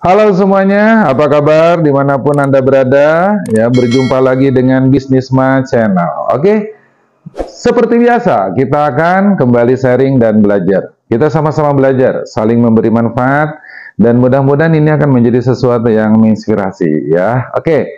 Halo semuanya, apa kabar dimanapun Anda berada? Ya, berjumpa lagi dengan Bisnisma Channel. Oke, seperti biasa, kita akan kembali sharing dan belajar. Kita sama-sama belajar, saling memberi manfaat, dan mudah-mudahan ini akan menjadi sesuatu yang menginspirasi. Ya, oke.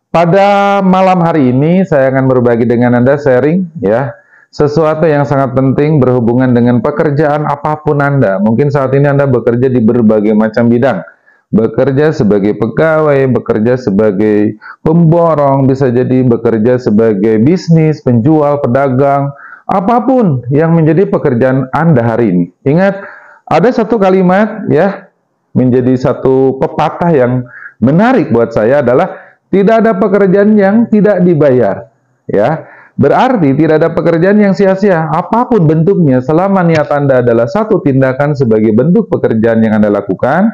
Pada malam hari ini, saya akan berbagi dengan Anda sharing, ya, sesuatu yang sangat penting berhubungan dengan pekerjaan apapun Anda. Mungkin saat ini Anda bekerja di berbagai macam bidang. Bekerja sebagai pegawai, bekerja sebagai pemborong, bisa jadi bekerja sebagai bisnis, penjual, pedagang, apapun yang menjadi pekerjaan Anda hari ini. Ingat, ada satu kalimat ya, menjadi satu pepatah yang menarik buat saya adalah tidak ada pekerjaan yang tidak dibayar. Ya, berarti tidak ada pekerjaan yang sia-sia, apapun bentuknya, selama niat Anda adalah satu tindakan sebagai bentuk pekerjaan yang Anda lakukan,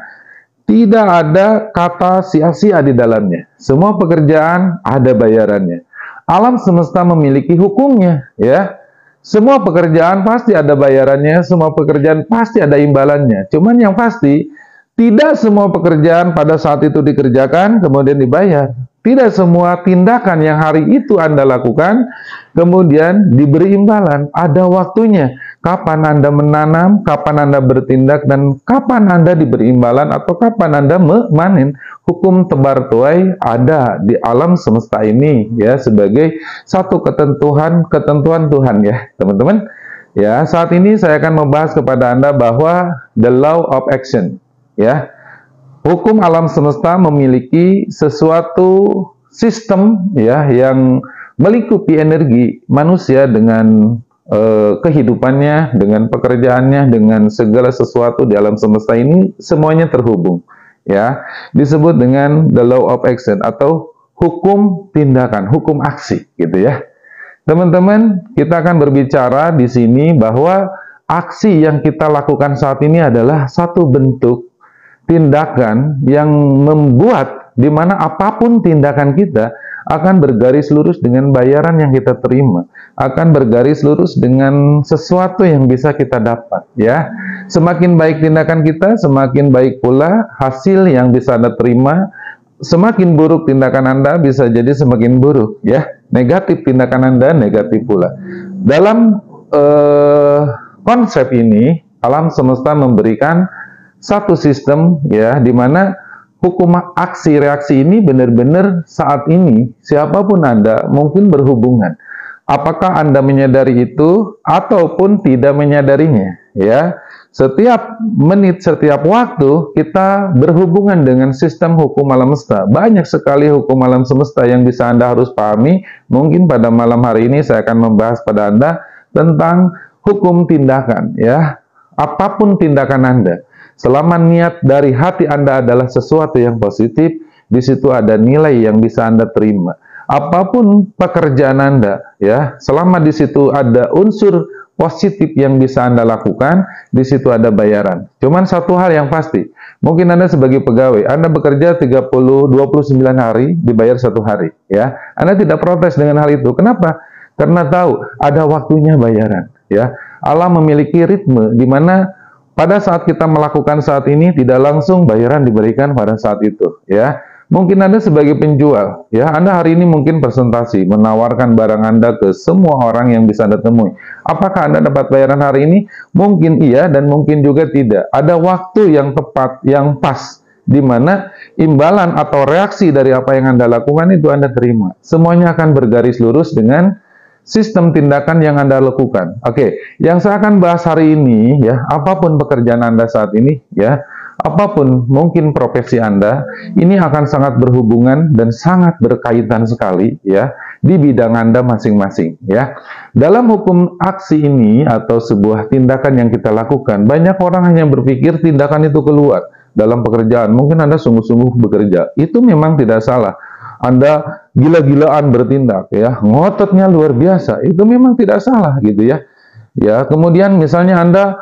tidak ada kata sia-sia di dalamnya. Semua pekerjaan ada bayarannya. Alam semesta memiliki hukumnya, ya. Semua pekerjaan pasti ada bayarannya, semua pekerjaan pasti ada imbalannya. Cuman yang pasti, tidak semua pekerjaan pada saat itu dikerjakan kemudian dibayar. Tidak semua tindakan yang hari itu Anda lakukan kemudian diberi imbalan. Ada waktunya. Kapan Anda menanam, kapan Anda bertindak, dan kapan Anda diberi imbalan atau kapan Anda memanen. Hukum tebar tuai ada di alam semesta ini ya, sebagai satu ketentuan Tuhan ya, teman-teman. Ya, saat ini saya akan membahas kepada Anda bahwa the law of action ya. Hukum alam semesta memiliki sesuatu sistem ya yang melingkupi energi manusia dengan kehidupannya, dengan pekerjaannya, dengan segala sesuatu di alam semesta ini semuanya terhubung ya. Disebut dengan the law of action atau hukum tindakan, hukum aksi gitu ya. Teman-teman, kita akan berbicara di sini bahwa aksi yang kita lakukan saat ini adalah satu bentuk tindakan yang membuat di mana apapun tindakan kita akan bergaris lurus dengan bayaran yang kita terima, akan bergaris lurus dengan sesuatu yang bisa kita dapat ya. Semakin baik tindakan kita, semakin baik pula hasil yang bisa Anda terima. Semakin buruk tindakan Anda, bisa jadi semakin buruk ya. Negatif tindakan Anda, negatif pula. Dalam konsep ini, alam semesta memberikan satu sistem ya, di mana hukum aksi reaksi ini benar-benar saat ini siapapun Anda mungkin berhubungan. Apakah Anda menyadari itu ataupun tidak menyadarinya ya. Setiap menit, setiap waktu kita berhubungan dengan sistem hukum alam semesta. Banyak sekali hukum alam semesta yang bisa Anda harus pahami. Mungkin pada malam hari ini saya akan membahas pada Anda tentang hukum tindakan ya. Apapun tindakan Anda, selama niat dari hati Anda adalah sesuatu yang positif, di situ ada nilai yang bisa Anda terima. Apapun pekerjaan Anda, ya, selama di situ ada unsur positif yang bisa Anda lakukan, di situ ada bayaran. Cuman satu hal yang pasti, mungkin Anda sebagai pegawai, Anda bekerja 29 hari, dibayar 1 hari, ya. Anda tidak protes dengan hal itu. Kenapa? Karena tahu ada waktunya bayaran, ya. Alam memiliki ritme di mana pada saat kita melakukan saat ini tidak langsung bayaran diberikan pada saat itu ya. Mungkin Anda sebagai penjual ya, Anda hari ini mungkin presentasi menawarkan barang Anda ke semua orang yang bisa Anda temui. Apakah Anda dapat bayaran hari ini? Mungkin iya dan mungkin juga tidak. Ada waktu yang tepat, yang pas, di mana imbalan atau reaksi dari apa yang Anda lakukan itu Anda terima. Semuanya akan bergaris lurus dengan sistem tindakan yang Anda lakukan. Oke, yang saya akan bahas hari ini ya, apapun pekerjaan Anda saat ini ya, apapun mungkin profesi Anda, ini akan sangat berhubungan dan sangat berkaitan sekali ya di bidang Anda masing-masing ya. Dalam hukum aksi ini atau sebuah tindakan yang kita lakukan, banyak orang hanya berpikir tindakan itu keluar dalam pekerjaan. Mungkin Anda sungguh-sungguh bekerja. Itu memang tidak salah. Anda gila-gilaan bertindak ya, ngototnya luar biasa, itu memang tidak salah gitu ya. Ya, kemudian misalnya Anda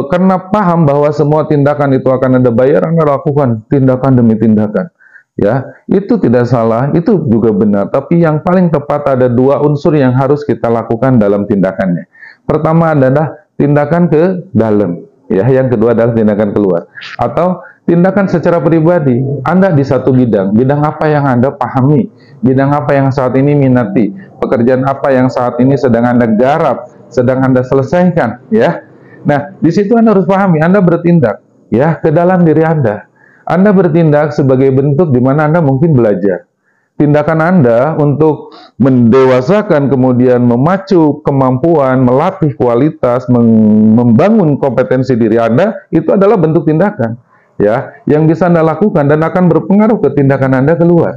karena paham bahwa semua tindakan itu akan ada bayar, Anda lakukan tindakan demi tindakan. Ya, itu tidak salah, itu juga benar. Tapi yang paling tepat ada 2 unsur yang harus kita lakukan dalam tindakannya. Pertama adalah tindakan ke dalam, ya. Yang kedua adalah tindakan keluar. Atau Tindakan secara pribadi, Anda di satu bidang apa yang Anda pahami, bidang apa yang saat ini minati, pekerjaan apa yang saat ini sedang Anda garap, sedang Anda selesaikan, ya. Nah, di situ Anda harus pahami, Anda bertindak, ya, ke dalam diri Anda. Anda bertindak sebagai bentuk di mana Anda mungkin belajar. Tindakan Anda untuk mendewasakan, kemudian memacu kemampuan, melatih kualitas, membangun kompetensi diri Anda, itu adalah bentuk tindakan, ya, yang bisa Anda lakukan dan akan berpengaruh ke tindakan Anda keluar.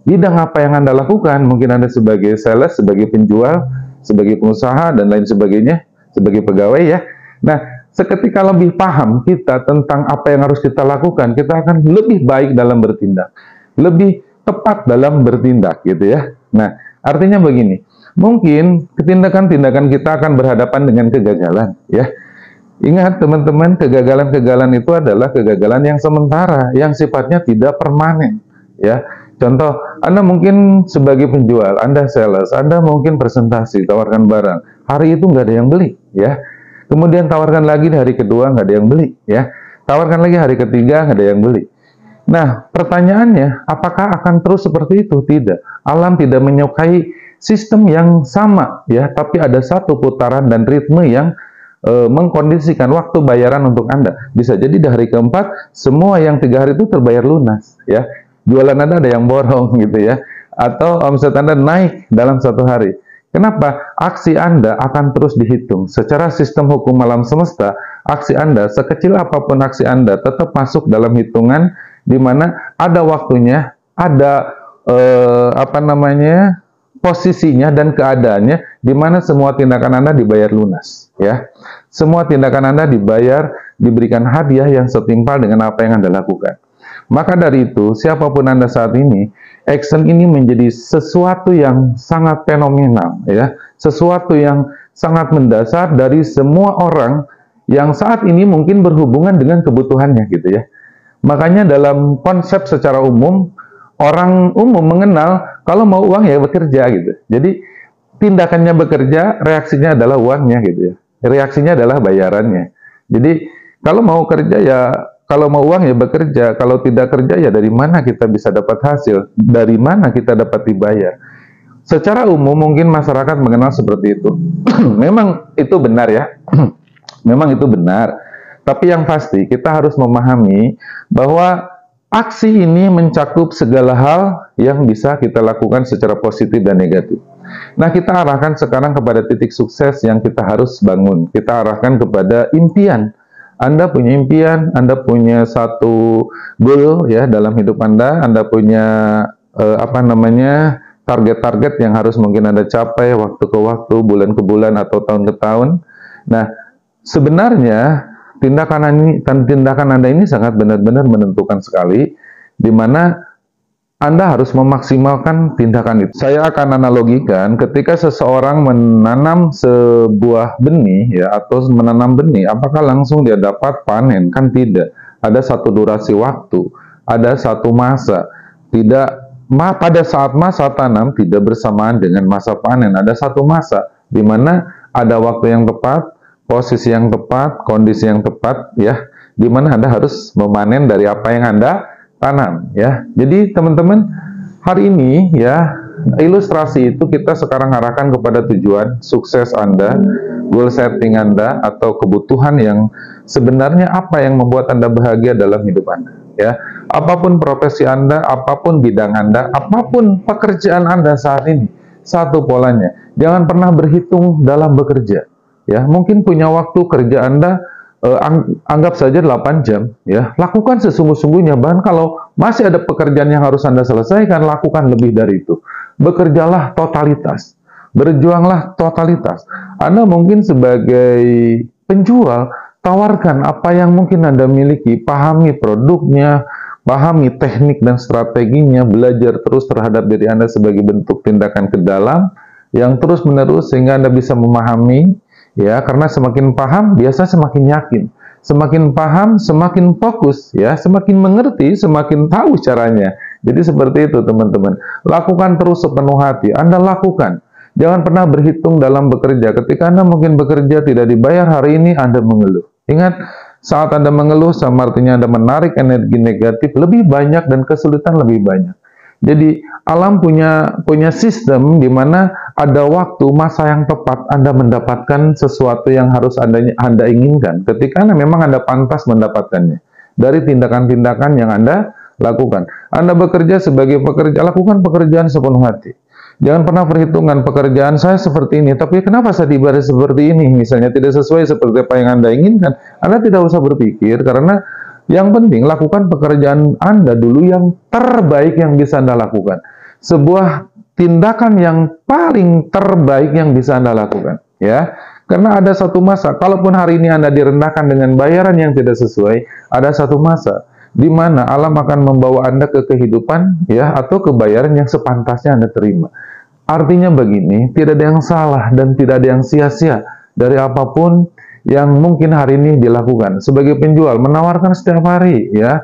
Bidang apa yang Anda lakukan, mungkin Anda sebagai sales, sebagai penjual, sebagai pengusaha, dan lain sebagainya, sebagai pegawai, ya. Nah, seketika lebih paham kita tentang apa yang harus kita lakukan, kita akan lebih baik dalam bertindak, lebih tepat dalam bertindak, gitu ya. Nah, artinya begini, mungkin tindakan-tindakan kita akan berhadapan dengan kegagalan, ya. Ingat teman-teman, kegagalan-kegagalan itu adalah kegagalan yang sementara, yang sifatnya tidak permanen, ya. Contoh, Anda mungkin sebagai penjual, Anda sales, Anda mungkin presentasi, tawarkan barang, hari itu nggak ada yang beli, ya. Kemudian tawarkan lagi di hari kedua, nggak ada yang beli, ya. Tawarkan lagi hari ketiga, nggak ada yang beli. Nah, pertanyaannya, apakah akan terus seperti itu? Tidak. Alam tidak menyukai sistem yang sama, ya, tapi ada satu putaran dan ritme yang mengkondisikan waktu bayaran untuk Anda. Bisa jadi di hari keempat, semua yang 3 hari itu terbayar lunas, ya. Jualan Anda ada yang borong, gitu ya. Atau omset Anda naik dalam 1 hari. Kenapa? Aksi Anda akan terus dihitung. Secara sistem hukum alam semesta, aksi Anda, sekecil apapun aksi Anda, tetap masuk dalam hitungan di mana ada waktunya, ada posisinya dan keadaannya, di mana semua tindakan Anda dibayar lunas, ya. Semua tindakan Anda dibayar, diberikan hadiah yang setimpal dengan apa yang Anda lakukan. Maka dari itu, siapapun Anda saat ini, action ini menjadi sesuatu yang sangat fenomenal, ya, sesuatu yang sangat mendasar dari semua orang yang saat ini mungkin berhubungan dengan kebutuhannya, gitu ya. Makanya dalam konsep secara umum, orang umum mengenal kalau mau uang ya bekerja, gitu. Jadi tindakannya bekerja, reaksinya adalah uangnya, gitu ya. Reaksinya adalah bayarannya. Jadi kalau mau kerja ya, kalau mau uang ya bekerja, kalau tidak kerja ya dari mana kita bisa dapat hasil, dari mana kita dapat dibayar. Secara umum mungkin masyarakat mengenal seperti itu. Memang itu benar, ya. Memang itu benar. Tapi yang pasti kita harus memahami bahwa aksi ini mencakup segala hal yang bisa kita lakukan secara positif dan negatif. Nah, kita arahkan sekarang kepada titik sukses yang kita harus bangun. Kita arahkan kepada impian. Anda punya impian, Anda punya satu goal, ya, dalam hidup Anda punya target-target yang harus mungkin Anda capai waktu ke waktu, bulan ke bulan, atau tahun ke tahun. Nah, sebenarnya tindakan Anda ini sangat benar-benar menentukan sekali, di mana Anda harus memaksimalkan tindakan itu. Saya akan analogikan ketika seseorang menanam sebuah benih, ya, atau menanam benih, apakah langsung dia dapat panen? Kan tidak. Ada satu durasi waktu, ada satu masa. Pada saat masa tanam tidak bersamaan dengan masa panen. Ada satu masa di mana ada waktu yang tepat, posisi yang tepat, kondisi yang tepat, ya, di mana Anda harus memanen dari apa yang Anda tanam, ya. Jadi teman-teman, hari ini, ya, ilustrasi itu kita sekarang arahkan kepada tujuan sukses Anda, goal setting Anda, atau kebutuhan yang sebenarnya apa yang membuat Anda bahagia dalam hidup Anda, ya. Apapun profesi Anda, apapun bidang Anda, apapun pekerjaan Anda saat ini, satu polanya, jangan pernah berhitung dalam bekerja. Ya, mungkin punya waktu kerja Anda anggap saja 8 jam, ya. Lakukan sesungguh-sungguhnya, bahkan kalau masih ada pekerjaan yang harus Anda selesaikan, lakukan lebih dari itu. Bekerjalah totalitas, berjuanglah totalitas. Anda mungkin sebagai penjual, tawarkan apa yang mungkin Anda miliki, pahami produknya, pahami teknik dan strateginya, belajar terus terhadap diri Anda sebagai bentuk tindakan ke dalam yang terus-menerus sehingga Anda bisa memahami. Ya, karena semakin paham, biasa semakin yakin. Semakin paham, semakin fokus, ya, semakin mengerti, semakin tahu caranya. Jadi seperti itu, teman-teman. Lakukan terus sepenuh hati. Anda lakukan. Jangan pernah berhitung dalam bekerja. Ketika Anda mungkin bekerja tidak dibayar hari ini, Anda mengeluh. Ingat, Saat Anda mengeluh, sama artinya Anda menarik energi negatif lebih banyak dan kesulitan lebih banyak. Jadi alam punya sistem di mana ada waktu, masa yang tepat Anda mendapatkan sesuatu yang harus Anda inginkan. Ketika memang Anda pantas mendapatkannya dari tindakan-tindakan yang Anda lakukan. Anda bekerja sebagai pekerja, lakukan pekerjaan sepenuh hati. Jangan pernah perhitungan pekerjaan saya seperti ini, tapi kenapa saya dibayar seperti ini? Misalnya tidak sesuai seperti apa yang Anda inginkan, Anda tidak usah berpikir, karena yang penting lakukan pekerjaan Anda dulu yang terbaik yang bisa Anda lakukan. Sebuah tindakan yang paling terbaik yang bisa Anda lakukan, ya. Karena ada satu masa, kalaupun hari ini Anda direndahkan dengan bayaran yang tidak sesuai, ada satu masa di mana alam akan membawa Anda ke kehidupan, ya, atau ke bayaran yang sepantasnya Anda terima. Artinya begini, tidak ada yang salah dan tidak ada yang sia-sia dari apapun yang mungkin hari ini dilakukan. Sebagai penjual, menawarkan setiap hari, ya.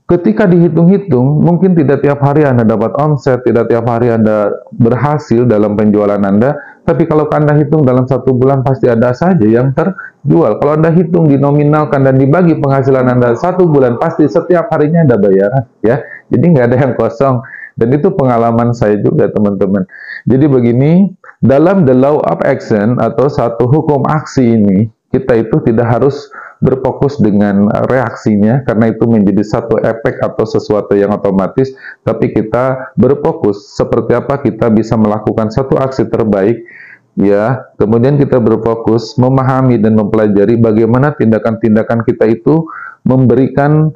Ketika dihitung-hitung, mungkin tidak tiap hari Anda dapat omset, tidak tiap hari Anda berhasil dalam penjualan Anda, tapi kalau Anda hitung dalam 1 bulan pasti ada saja yang terjual. Kalau Anda hitung dinominalkan dan dibagi penghasilan Anda 1 bulan, pasti setiap harinya ada bayaran, ya. Jadi nggak ada yang kosong. Dan itu pengalaman saya juga, teman-teman. Jadi begini, dalam the law of action atau satu hukum aksi ini, kita itu tidak harus berfokus dengan reaksinya, karena itu menjadi satu efek atau sesuatu yang otomatis, tapi kita berfokus seperti apa kita bisa melakukan satu aksi terbaik, ya. Kemudian kita berfokus memahami dan mempelajari bagaimana tindakan-tindakan kita itu memberikan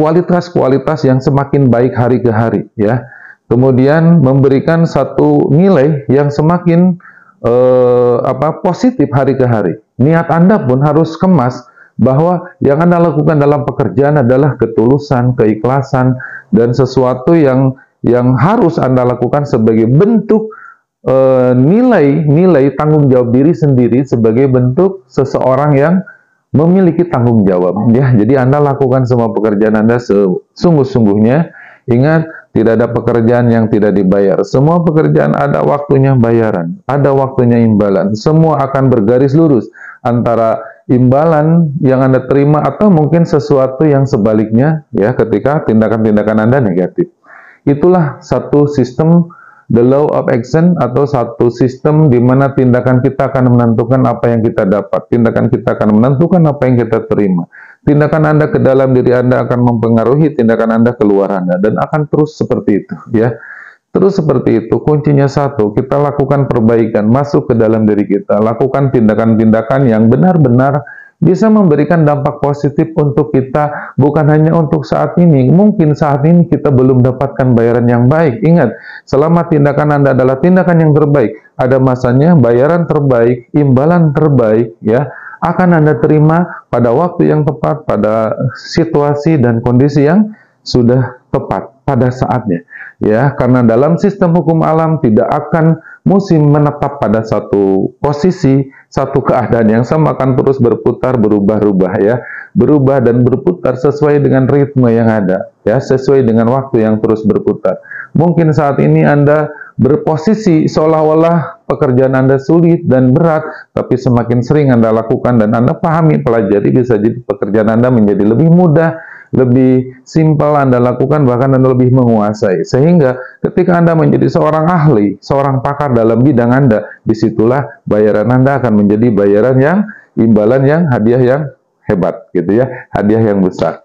kualitas-kualitas yang semakin baik hari ke hari, ya. Kemudian memberikan satu nilai yang semakin positif hari ke hari. Niat Anda pun harus kemas bahwa yang Anda lakukan dalam pekerjaan adalah ketulusan, keikhlasan, dan sesuatu yang harus Anda lakukan sebagai bentuk nilai tanggung jawab diri sendiri, sebagai bentuk seseorang yang memiliki tanggung jawab, ya. Jadi Anda lakukan semua pekerjaan Anda sesungguh-sungguhnya. Ingat, tidak ada pekerjaan yang tidak dibayar. Semua pekerjaan ada waktunya bayaran, ada waktunya imbalan. Semua akan bergaris lurus antara imbalan yang Anda terima atau mungkin sesuatu yang sebaliknya, ya, ketika tindakan-tindakan Anda negatif. Itulah satu sistem the law of action, atau satu sistem di mana tindakan kita akan menentukan apa yang kita dapat. Tindakan kita akan menentukan apa yang kita terima. Tindakan Anda ke dalam diri Anda akan mempengaruhi tindakan Anda keluar Anda, dan akan terus seperti itu, ya. Terus seperti itu. Kuncinya satu, kita lakukan perbaikan, masuk ke dalam diri kita, lakukan tindakan-tindakan yang benar-benar bisa memberikan dampak positif untuk kita, bukan hanya untuk saat ini. Mungkin saat ini kita belum dapatkan bayaran yang baik. Ingat, selama tindakan Anda adalah tindakan yang terbaik, ada masanya bayaran terbaik, imbalan terbaik, ya, akan Anda terima pada waktu yang tepat, pada situasi dan kondisi yang sudah tepat pada saatnya, ya. Karena dalam sistem hukum alam tidak akan musim menetap pada satu posisi, satu keadaan yang sama, akan terus berputar, berubah-ubah, ya. Berubah dan berputar sesuai dengan ritme yang ada, ya, sesuai dengan waktu yang terus berputar. Mungkin saat ini Anda berposisi seolah-olah pekerjaan Anda sulit dan berat, tapi semakin sering Anda lakukan dan Anda pahami, pelajari, bisa jadi pekerjaan Anda menjadi lebih mudah, lebih simpel Anda lakukan, bahkan Anda lebih menguasai. Sehingga ketika Anda menjadi seorang ahli, seorang pakar dalam bidang Anda, disitulah bayaran Anda akan menjadi bayaran yang, imbalan yang, hadiah yang hebat, gitu ya, hadiah yang besar.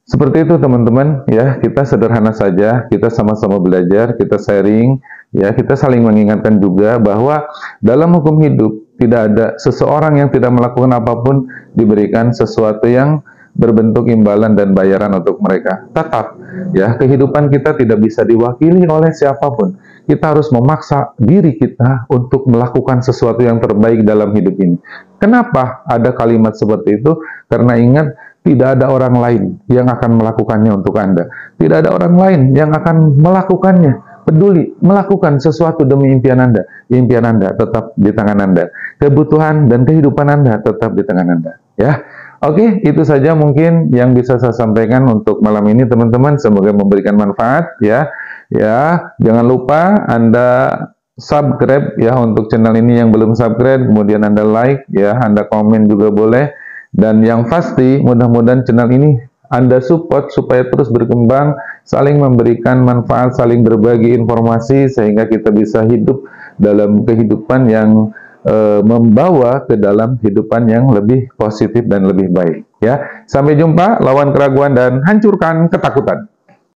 Seperti itu, teman-teman, ya. Kita sederhana saja, kita sama-sama belajar, kita sharing, ya, kita saling mengingatkan juga bahwa dalam hukum hidup tidak ada seseorang yang tidak melakukan apapun diberikan sesuatu yang berbentuk imbalan dan bayaran untuk mereka. Tetap, ya, kehidupan kita tidak bisa diwakili oleh siapapun. Kita harus memaksa diri kita untuk melakukan sesuatu yang terbaik dalam hidup ini. Kenapa ada kalimat seperti itu? Karena ingat, tidak ada orang lain yang akan melakukannya untuk Anda. Tidak ada orang lain yang akan melakukannya. Peduli, melakukan sesuatu demi impian Anda. Impian Anda tetap di tangan Anda. Kebutuhan dan kehidupan Anda tetap di tangan Anda. Ya, oke, itu saja mungkin yang bisa saya sampaikan untuk malam ini, teman-teman. Semoga memberikan manfaat, ya. Ya, jangan lupa Anda subscribe, ya, untuk channel ini yang belum subscribe. Kemudian Anda like, ya, Anda komen juga boleh. Dan yang pasti, mudah-mudahan channel ini Anda support supaya terus berkembang, saling memberikan manfaat, saling berbagi informasi, sehingga kita bisa hidup dalam kehidupan yang membawa ke dalam kehidupan yang lebih positif dan lebih baik. Ya, sampai jumpa, lawan keraguan dan hancurkan ketakutan.